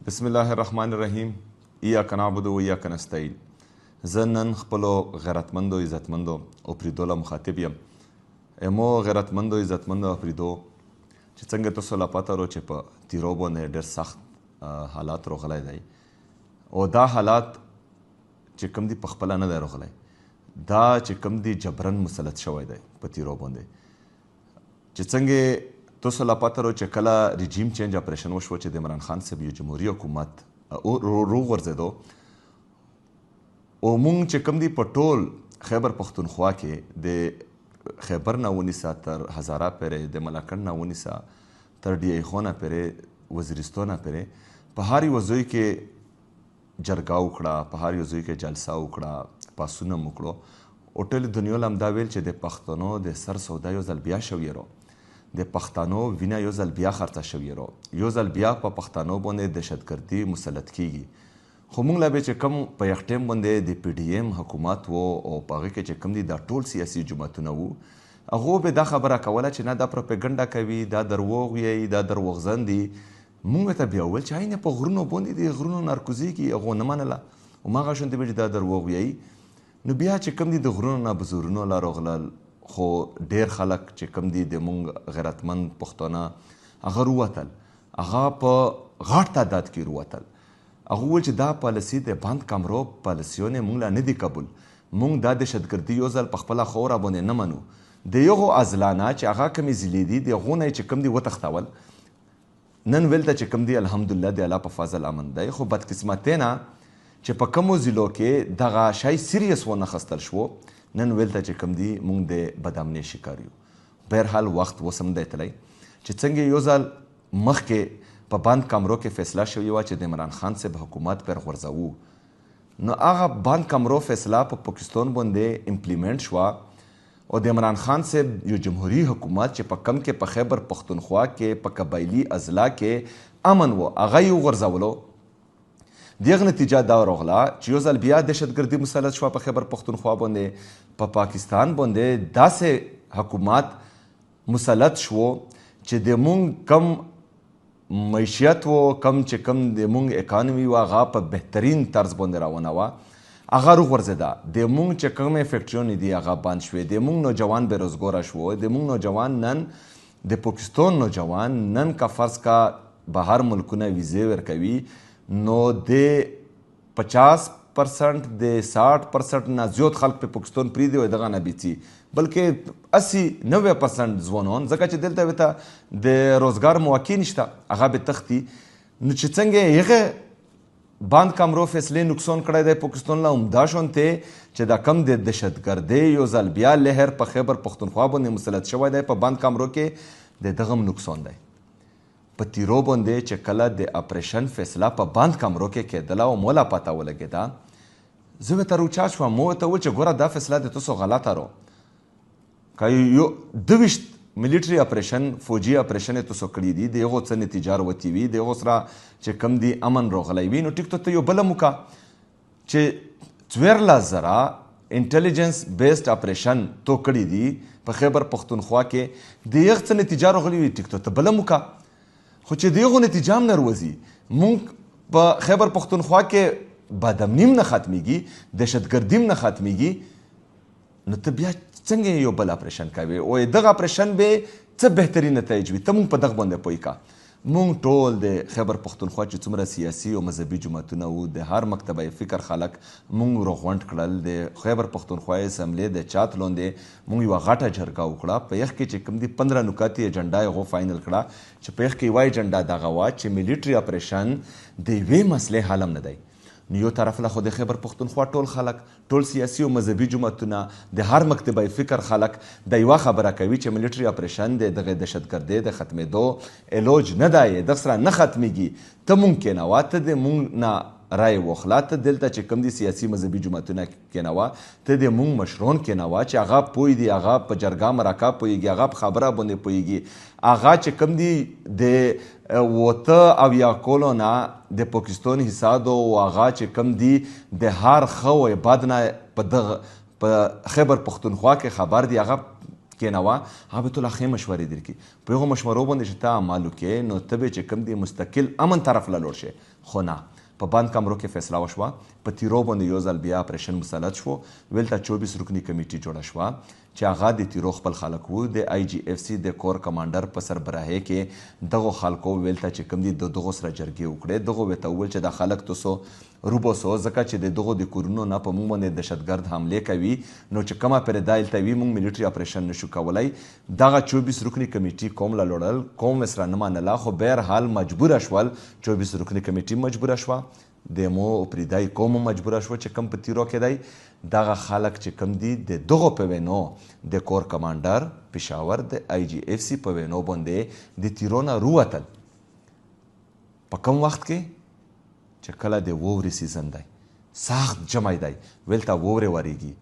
بسم الله الرحمن الرحیم. ایاک نعبد و ایاک نستعین. زه نن خپلو غیرتمندو عزتمندو اپریدو له مخاطب یم. امو غیرتمندو عزتمندو اپریدو چې څنګه تاسو لا پته ورو چې په تیرو باندې ډېر سخت حالات راغلی دی او دا حالات چې کوم دي په خپله نه دی راغلی، دا چې کوم دي جبرن مسلط شوی دی په تیرو باندې. چې څنګه تاسو لا پته ورو چې کله رژیم چینج اپریشن وشو چې د عمران خان صاحب یو جمهوري حکومت روغورځېدو او موږ چې کوم دي په ټول خیبر پښتونخوا کې د خیبر نه ونیسه تر هزاره پورې، د ملاکنډ نه ونیسه تر ډي ای خو نه پورې، وزیرستان نه پورې په هر یو ځای کې جرګه وکړه، په هر یو ځای کې جلسه وکړه، پاڅون هم وکړو او ټولې دنیا له همدا ویل چې د پښتنو د سر سودا یو ځل بیا شوی رو، د پښتنو وینه یو ځل بیا خرڅه شوې رو، یو ځل بیا په پښتنو باندې دهشتګردي مسلط کیږي. خو موږ لا به چې کوم په یو ټیم باندې د پی ډي ایم حکومت و او په هغې کې چې کوم دي دا ټول سیاسي جماعتونه وو، هغو به دا خبره کوله چې نه دا پروپاګنډه کوي، دا دروغ وایي، دا دروغزن دي. موږ ته بیا وویل چې عین په غرونو باندې د غرونو نارکوزیږي، هغو نه منله. هماغه شانتې به چې دا دروغ وایي، نو بیا چې کوم دي د غرونو نه بزرونو لا راغلل. خو ډیر خلک چې کوم دي د مونږ غیرتمند پښتانه هغه رووتل، هغه په غټ تعداد کې رووتل. هغه وویل چې دا پالیسي د بند کمرو پالیسیونه مونږ لا نه دي قبول، مونږ دا دهشتګردي یو ځل په خپله خوره باندې نه منو. د یغو عضلانه چې هغه کومې ضلعې دي د هغو نه چې کوم دي وتښتول، نن ولته چې کوم دي الحمدلله د الله په فضل امن دی. خو بدقسمتۍ نه چې په کومو ضلعو کې دغه شی سیریس ونه خستل شو، نن ویلته چې کوم دي موږ د بدامنۍ شکار یو. بهرحال وخت اوس هم دی تللی چې څنګه یو ځل مخکې په بند کمرو کې فیصله شوې وه چې د عمران خان صاحب حکومت پر غورځوو، نو هغه بند کمرو فیصله په پاکستان باندې امپلیمنټ شوه او د عمران خان صاحب یو جمهوري حکومت چې په کم کې په خیبر پښتونخوا کې په قبایلي اضلاع کې امن و، هغه یې وغورځولو. دغه نتیجه دا راغله چې یو ځل بیا دهشتګردي مسلط شوه په خیبر پښتونخوا باندې، په پاکستان باندې داسې حکومت مسلط شو چې د مونږ کم معیشت و، کم چې کم د مونږ اکانومي و، هغه په بهترین طرز باندې روانه وه، هغه وغورځېده. د مونږ چې کومې فیکټریونه دي هغه بند شوې، د مونږ نوجوان بېروزګاره شو، د مونږ نوجوان نن د پاکستان نوجوان نن که فرض کا بهر ملکونه ویزې ورکوي، نو د 50% د 60% نه زیات خلک په پاکستان پرېږدي او دغه نه بیڅي، بلکې 80-90% ځوانان، ځکه چې دلته ورته د روزګار مواقع نشته، هغه به تښتي. نو چې څنګه هغه بند کمرو فیصلې نقصان کړی دی پاکستان له، همدا شانتې چې دا کم د دهشتګردۍ یو ځل بیا لهر په خیبر پښتونخوا باندې مسلط شوی دی په بند کمرو کې، د دغه هم نقصان دی. په تیرو باندې چې کله د اپریشن فیصله په بند کمرو کې کېدله او مولا پته ولګېده، زه ورته روچا شوم، مو ورته وویل چې ګوره دا فیصله د تاسو غلطه رو، که یو 22 ملیټري اپریشن فوجي اپریشن یې تاسو کړي دي، د هغو څه نتیجه راوتې وي، د هغو سره چې کوم دي امن راغلی وي، نو ټیک ته یو بله موکه چې 14,000 انټلیجنس بیسډ اپریشن تو کړي دي په خیبر پښتونخوا کې، د هغه څه نتیجه راغلي وي، ټیک ته بله موکه. خو چې د هغو نتیجه هم نه روځي، مونږ په خیبر پښتونخوا کې بدامني هم نه ختمیږي، دهشتګردي هم نه ختمیږي، نو ته بیا څنګه یو بل اپریشن کوې او دغه اپریشن به څه بهترین نتایج وي. ته مونږ په دغه باندې پوه که مونږ ټول د خیبر پښتونخوا چې څومره سیاسي او مذهبي جماعتونه وو، د هر مکتبه فکر خلک مونږ راغونډ کړل. د خیبر پښتونخوا اسمبلی د چات لاندې مونږ یوه غټه جرګه وکړه، په یخ کې چې کوم دي 15 نکاتې ایجنډا یې هغو فاینل کړه چې په یخ کې یوه ایجنډا دغه وه چې ملیټري اپریشن د یوې مسلې حل هم نه دی. نو یو طرف له خو د خیبر پښتونخوا ټول خلک، ټول سیاسي او مذهبي جماعتونه، د هر مکتبه فکر خلک دا یوه خبره کوي چې ملیټري اپریشن د دغه دهشتګردۍ د ختمېدو علاج نه دی، دغه سره نه ختمیږي. ته مونږ کېنوه، ته د مونږ نه رای واخله، ته دلته چې کوم دي سیاسي مذهبي جماعتونه کېنوه، ته د مونږ مشران کېنوه چې هغه پوه دي، هغه په جرګه مرکه پوهېږي، هغه په خبره باندې پوهېږي، هغه چې کوم دي د 8 کولو نه د پاکستان حصاد او هغه چې کوم دي د هر ښه او بد نه په خیبر پښتونخوا کې خبر دي، هغه کېنوه هغه به ټوله ښې مشورې درکړي په هغو مشورو باندې چې ته عمل وکړې نو ته به چې کوم دی مستقل امن طرف له لوړ شې خو نه په بند کمرو کې فیصله وشوه په تیرو باندې یو ځل بیا اپریشن مسلط شو ویلته 24 رکنی کمیټي جوړه شوه چې هغه د تیرو خپل خلک وو د آی جی اف سی د کور کمانډر په سربراهۍ کې دغو خلکو ویلته چې کوم دي د دغو سره جرګې وکړې دغو ورته وویل چې دا خلک تاسو روبوسو ځکه چې د دغو د کورونو نه په موږ باندې دهشتګرد حملې کوي نو چې کومه پرې دا هلته وي موږ ملیټري اپریشن نشو کولی دغه 24 رکنی کمیټي قوم له لوړل قوم یې سره نه منله خو بهرحال مجبوره شول 24 رکنی کمیټي مجبوره شوه د مو پریدای قوم مجبوره شوه چې کم په تیرو کې دی دغه خلک چې کم دي د دغو په وینو د کور کمانډر پېښور د آی جی اف سی په وینو باندې د تیرو نه رووتل په کم وخت کې چې کله د وورې سیزن دی سخت جمی دی ویلته وورې ورېږي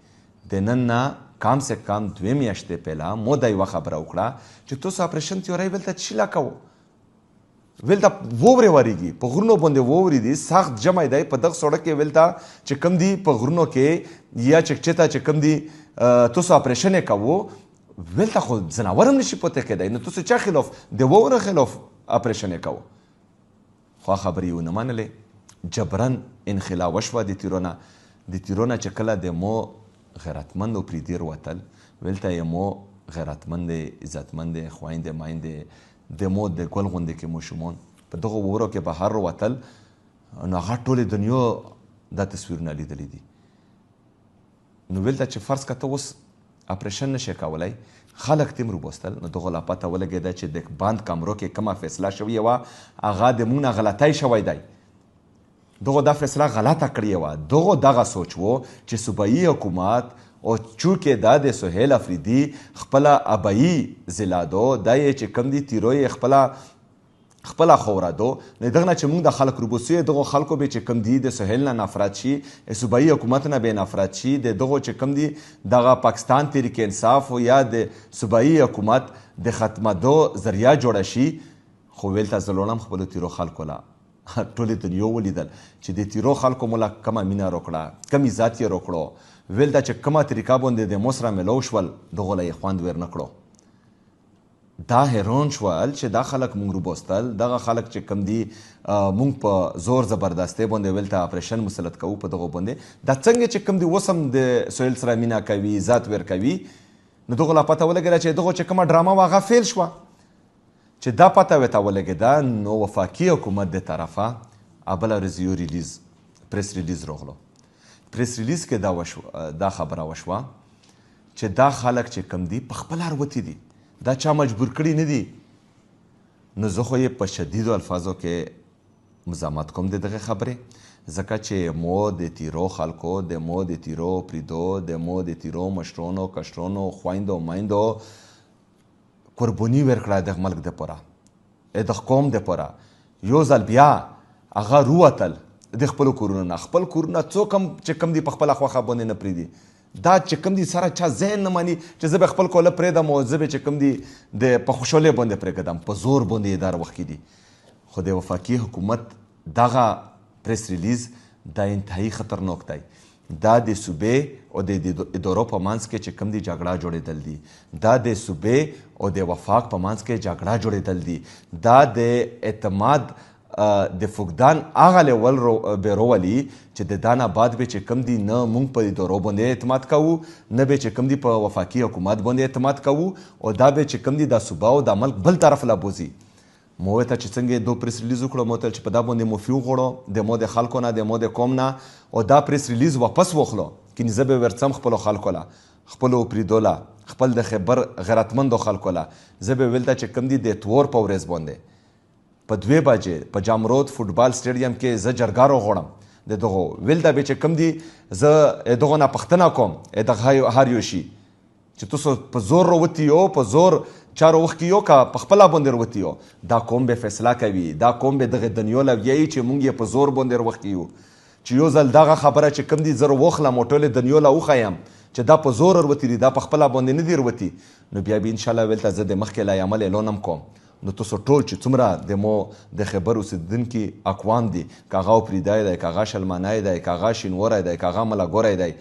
د نن نه کم سے کم 2 میاشتې پهله مو دا یوه خبره وکړه چې تاسو اپریشن تیوری ویلته څه لا کوو ویلته وورې ورېږي په غرونو باندې وورې دي سخت جمی دی په دغه سړک کې ویلته چې کم دي په غرونو کې یا چکچته چې کم دي تاسو اپریشن یې کوو ویلته خو ځناور هم نشي پوته کېدی نو تاسو چا خلاف د ووره خلاف اپریشن یې کوو خو خبرې یې ونه منلې جبرن انخلا وشوه د تیرو نه چې کله د مو غیرتمند او پریدیر وتل ویلته یې مو غیرتمند عزتمند خویندې مایندې د مو د ګل غوندې کې ماشومان په دغو وورو کې بهر وتل نو هغه ټولې دنیا دا تصویرونه لیدلی دي نو ویلته چې فرض که ته اوس اپریشن نشي کولی خلک تیم روبوستل نو دغو لا پته ولګېده چې د بند کمرو کې کومه فیصله شوې وه هغه د موږ نه غلطی شوی دی دغو دا فیصله غلطه کړې وه دغو دغه سوچ و چې صوبایي حکومت او چونکې دا د سهیل افریدي خپله ابایي ضلع دو دا یې چې کوم دي تیرو یې خپله خوره دو نو دغه نه چې موږ د خلک روبوسو یې دغو خلکو به چې کوم دي د سهیل نه نفرت شي صوبایي حکومت نه به نفرت شي د دغو چې کوم دي دغه پاکستان تحریک انصاف یا د صوبایي حکومت د ختمېدو ذریعه جوړه شي خو ویلته زه لوړم خپلو تیرو خلکو له ټولې دنیا ولیدل چې د تیرو خلکو مو له کومه مینه روکړه کم عزت یې روکړو ویل دا چې کومه طریقه باندې د مو سره میلو شول دغو له یې خوند ور نه کړو دا حیران شول چې دا خلک مونږ روبوستل دغه خلک چې کم دي مونږ په زور زبردستۍ باندې ویلته اپریشن مسلط کوو په دغو باندې دا څنګه چې کم دي اوس هم د سهیل سره مینه کوي عزت ور کوي نو دغو لا پته ولګېده چې دغو چې کومه ډرامه وه هغه فیل شوه چې دا پته ورته ولګېده نو وفاقي حکومت د طرفه بله ورځ یو ریلیز پریس ریلیز راغلو پریس ریلیز کې دا خبره وشوه چې دا خلک چې کم دي په خپله روتي دي دا چا مجبور کړي نه دي نو زه خو یې په شدیدو الفاظو کې مزاحمت کوم د دغې خبرې ځکه چې مو د تیرو خلکو د مو د تیرو پریدو د مو د تیرو مشرونو کشرونو خویندو میندو قرباني ورکړه دغه ملک دپاره دغه قوم دپاره یو ځل بیا هغه رووتل د خپلو کورونو نه خپل کورونه څوک هم چې کوم دي په خپله خوښه باندې نه پرېږدي دا چې کوم دي سره چا ذهن نه مني چې زه به خپل کوله پرېږدم او زه به چې کوم دي د په خوشحالۍ باندې پرېږدم په زور باندې یې دا وخت کې دي خو د وفاقي حکومت دغه پریس ریلیز دا انتهایی خطرناک دی دا د صوبې او د ادارو په منځ کې چې کوم دي جګړه جوړېدل دي دا د صوبې او د وفاق په منځ کې جګړه جوړېدل دي دا د اعتماد د فقدان هغه لیول به راولي چې د دا نه بعد به چې کوم دي نه موږ په ادارو باندې اعتماد کوو نه به چې کوم دي په وفاقي حکومت باندې اعتماد کوو او دا به چې کوم دي د صوبه او د ملک بل طرف لا بوځي مو ورته چې څنګه دو پریس ریلیز وکړو مو ته چې په دا باندې معافي وغواړو د مو د خلکو نه د مو د قوم نه او دا پریس ریلیز واپس واخلو کینې زه به ورڅم خپلو خلکو له خپلو پریدو له خپل د خیبر غیرتمندو خلکو له زه به ویلته چې کوم دي د اتوار په ورځ باندې په 2 بجې په جامرود فوټبال سټیډیم کې زه جرګه راغواړم د دغو ویلته به چې کوم دي زه دغو نه پوښتنه کوم دغه هر یو شي چې تاسو په زور راوتي یو په زور چارو وخت کې یو که په خپله باندې راوتي یو دا قوم به فیصله کوي دا قوم به دغه دنیا له ویایي چې موږ یې په زور باندې راوخت یو چې یو ځل دغه خبره چې کوم دي زه راوخلم او ټولې دنیا له وښیم چې دا په زور راوتي دي دا په خپله باندې نه دي راوتي نو بیا به انشاءالله ویلته زه د مخکې له عمل اعلان هم کوم نو تاسو ټول چې څومره د مو د خیبر اوسېدونکي اقوام دي که هغه پریدای دی که هغه شلمانی دی که هغه شینوری دی که هغه ملګری دی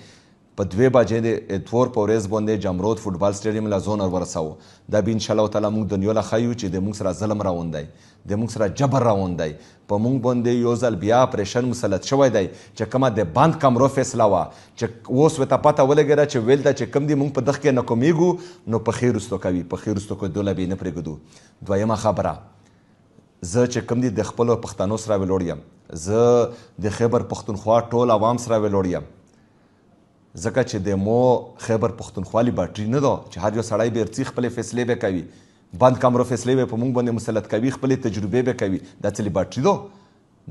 په 2 بجې د اتور په ورځ باندې جمرود فوټبال سټیډیم له زون ورسوو. دا به انشاءالله تعالی موږ دنیا له ښیو چې د موږ سره ظلم روان دی، د موږ سره جبر روان دی. په موږ باندې یو ځل بیا اپریشن مسلط شوی دی چې کومه د بند کمرو فیصله وه چې اوس ورته پته ولګېده چې ویل ده چې کوم دي موږ په دغه کې ناکامیږو نو په خیر رستو کوي، په خیر رستو کېدو له به یې نه پرېږدو. دویمه خبره، زه چې کوم دي د خپلو پښتنو سره ویلوړ یم، زه د خیبر پښتونخوا ټول عوام سره ویلوړ یم، ځکه چې د مو خیبر پښتونخوا لیبارټري نه ده چې هر یو سړی به ارڅي خپلې فیصلې به کوي، بند کمرو فیصلې به په موږ باندې مسلط کوي، خپلې تجربې به کوي. دا څه لیبارټري ده؟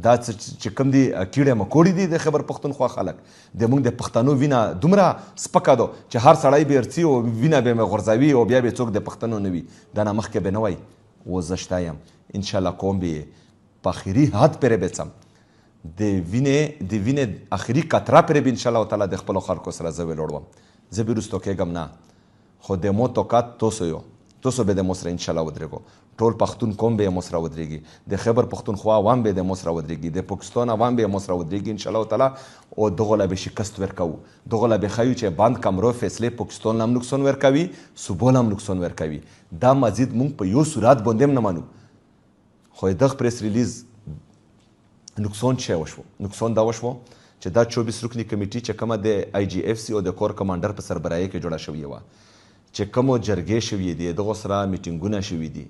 دا چې کوم دي کیړې مکوړې دي د خیبر پښتونخوا خلک. د موږ د پښتنو وینه دومره سپکه ده چې هر سړی به ارڅي او وینه به مې غورځوي او بیا به څوک د پښتنو نه وي. دا نه مخکې به نه وای. اوس زه شته یم، انشاءالله کوم به په اخري حد پرې بڅم، د وینې اخري قطره پرې به انشاءالله تعالی د خپلو خلکو سره زه ویلوړ وم. زه به وروستو کېږم نه، خو د مو توقعات توسو به د مو سره انشاءالله ودرېږو. ټول پښتون قوم به یې مو سره ودرېږي، د خیبر پښتونخوا عوام به د مو سره ودرېږي، د پاکستان عوام به یې مو سره ودرېږي انشاءالله تعالی. او دغو له به شکست ورکوو، دغو له به ښیو چې بند کمرو فیصلې پاکستان له هم نقصان ورکوي، صوبو له هم نقصان ورکوي. دا مزید موږ په یو صورت باندې هم نه منو. خو دغه پریس ریلیز نقصان چی وشو؟ نقصان دا وشو چې دا 24 رکنی کمیټي چې کومه د آی جی اف سی او د کور کمانډر په سربراهۍ کې جوړه شوې وه، چې کومو جرګې شوې دي، دغو سره میټینګونه شوي دي،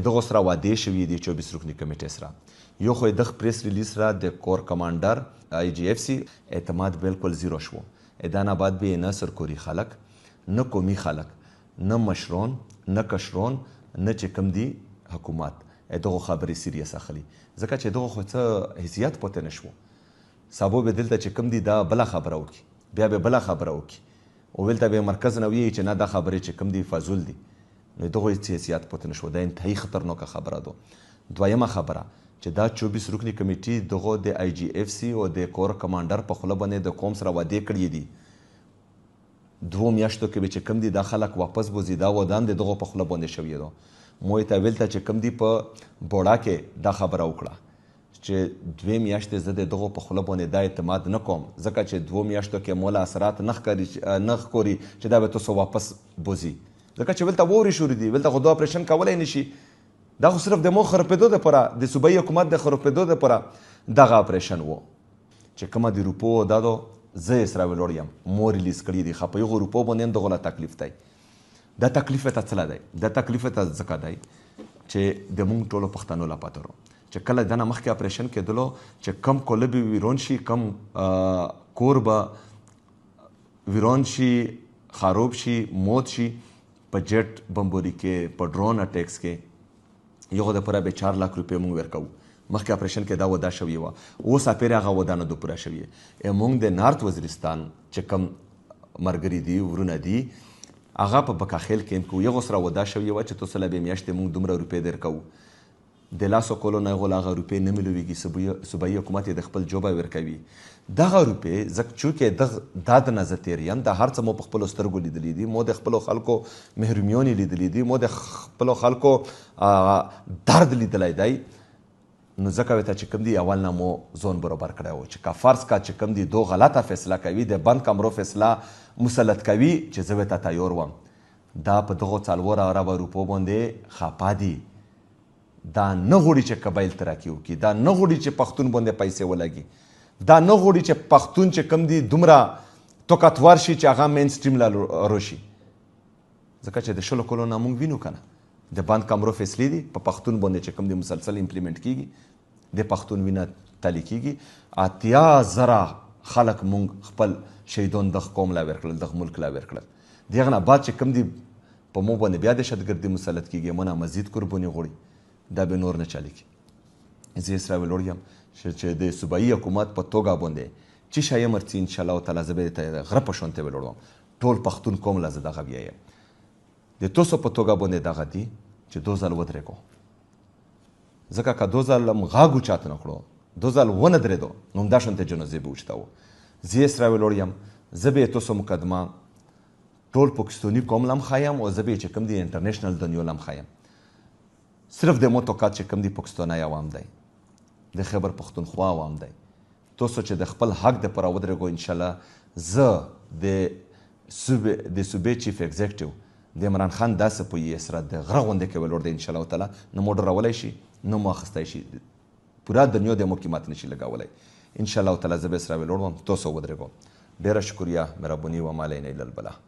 دغو سره وعدې شوي دي 24 رکنی کمیټۍ سره. یو خو دغه پریس ریلیز سره د کور کمانډر آی جی اف سی اعتماد بالکل زیرو شو. دا نه بعد به نه سرکوري خلک، نه قومي خلک، نه مشرون، نه کشرون، نه چې کوم دي حکومت دغه خبرې سیریس اخلي، ځکه چې دغه خو څه حیثیت پاتې نه شو. سبا به دلته چې کوم دي دا بله خبره وکړي، بیا به بله خبره وکړي او دلته به مرکز نه وایي چې نه دا خبرې چې کوم دي فضول دي، نو دغه هېڅ حیثیت پاتې نه شو. دا انتهایي خطرناکه خبره ده. دویمه خبره چې دا 24 رکنی کمیټي دغه د آی جی اف سی او د کور کمانډر په خوله باندې د قوم سره وعدې کړي دي، 2 میاشتو کې به چې کوم دي دا خلک واپس بوځي، دا ودان د دغو په خوله باندې شوې ده. مو ته ویل ته چې کوم دي په بوړا کې دا خبره وکړه چې 2 میاشتې زه د دغو په خوله باندې دا اعتماد نه کوم، ځکه چې 2 میاشتو کې مولا اثرات نه ښکاري چې دا به تاسو واپس بوځي، ځکه چې ولته وورې شروع دي، ولته خو دا اپریشن کولی نه شي. دا خو صرف د مو خرابېدو دپاره، د صوبایي حکومت د خرابېدو دپاره دغه اپریشن و چې کومه د روپو دا ده زه یې سره ویلوړ یم، مو ریلیز کړي دي. ښه په هغو روپو باندې هم دغو له تکلیف دی. دا تکلیف ته څه دی؟ دا تکلیف ته ځکه دی چې د موږ ټولو پښتنو له پته چې کله دنه مخکې اپریشن کېدلو چې کم کوله به ویرون شي، کم کور به ویرون شي، خراب شي، موت شي، په جیټ بمبوري کې، په ډرون اټیکس کې، یغو دپاره به 4 लाख روپۍ موږ ورکوو. مخکې اپریشن کې دا وعده شوې وه، اوس اپېرې هغه وعده نه ده پوره شوې. موږ د نارت وزیرستان چې کم ملګري دي، ورونه دي، هغه په بکاخیل کیمپ کې یغو سره وعده شوې وه چې تاسو له به میاشتې موږ دومره روپۍ درکوو. د لاسو کولو نه هغو له هغه روپۍ نه میلوېږي، صوبایي حکومت یې د خپل جوبه ورکوي. دغه روپۍ ځکه چونکې دا د نه زه تېر یم، دا هر څه مو په خپلو سترګو لیدلي دي، مو د خپلو خلکو محرومیون یې لیدلي دي، مو د خپلو خلکو درد لیدلی دی. نو ځکه ورته چې کوم دي اول نه مو ځان برابر کړی و چې که فرض کا چې کوم دي دو غلطه فیصله کوي، د بند کمرو فیصله مسلط کوي، چې زه ورته تیار وم. دا په دغو 4 اربه روپو باندې خفه دي. دا نه غواړي چې قبایل ترقي وکړي، دا نه غواړي چې پښتون باندې پیسې ولګي، دا نه غواړي چې پښتون چې کوم دي دومره طاقتور شي چې هغه مین سټریم له روشي. ځکه چې د 20 کلونو نه موږ وینو که نه د بند کمرو فیصلې دي په پښتون باندې چې کوم دي مسلسل امپلیمنټ کیږي، د پښتون وینه تلي کیږي. 80,000 خلک موږ خپل شهیدان دغه قوم لا ورکړل، دغه ملک لا ورکړل. د هغه نه بعد چې کوم دي په مو باندې بیا دهشتګردي مسلط کیږي، مونه مزید قرباني غواړي، دا به نور نه چالي کړي. زه یې سره ویلوړ یم چې د صوبایي حکومت په توګه باندې چې شی مرڅي انشاءالله تعالی زه به ته غره په شونته ویلوړ وم. ټول پښتون قوم له زه دغه بیایم د تاسو په توګه باندې دغه دي چې 2 ځل ودرېږو، ځکه که 2 ځل هم غاږ اوچات نه کړو، 2 ځل ونه درېدو، نو همدا شانتې جنازې به اوچتوو. زه یې سره ویلوړ یم، زه به یې تاسو مقدمه ټول پاکستاني قوم له هم ښایم او زه به یې چې کوم دي انټرنیشنل دنیا له هم ښایم. صرف د مو توقعات چې کوم دي پاکستانی عوام دی، د خیبر پښتونخوا عوام دی، تاسو چې د خپل حق دپاره ودرېږو انشاءالله زه د صوبې چیف ایگزیکټیو د عمران خان داسې په یې سره د غره غوندې کې ولاړ دی انشاءالله تعالی نه مو ډرولی شي نه مو اخیستی شي پوره دنیا د مو قیمت نشي لګولی انشاءالله تعالی زه به سره ولاړ وم تاسو ودرېږو ډېره شکریه مهرباني و ما علینا الا البلاغ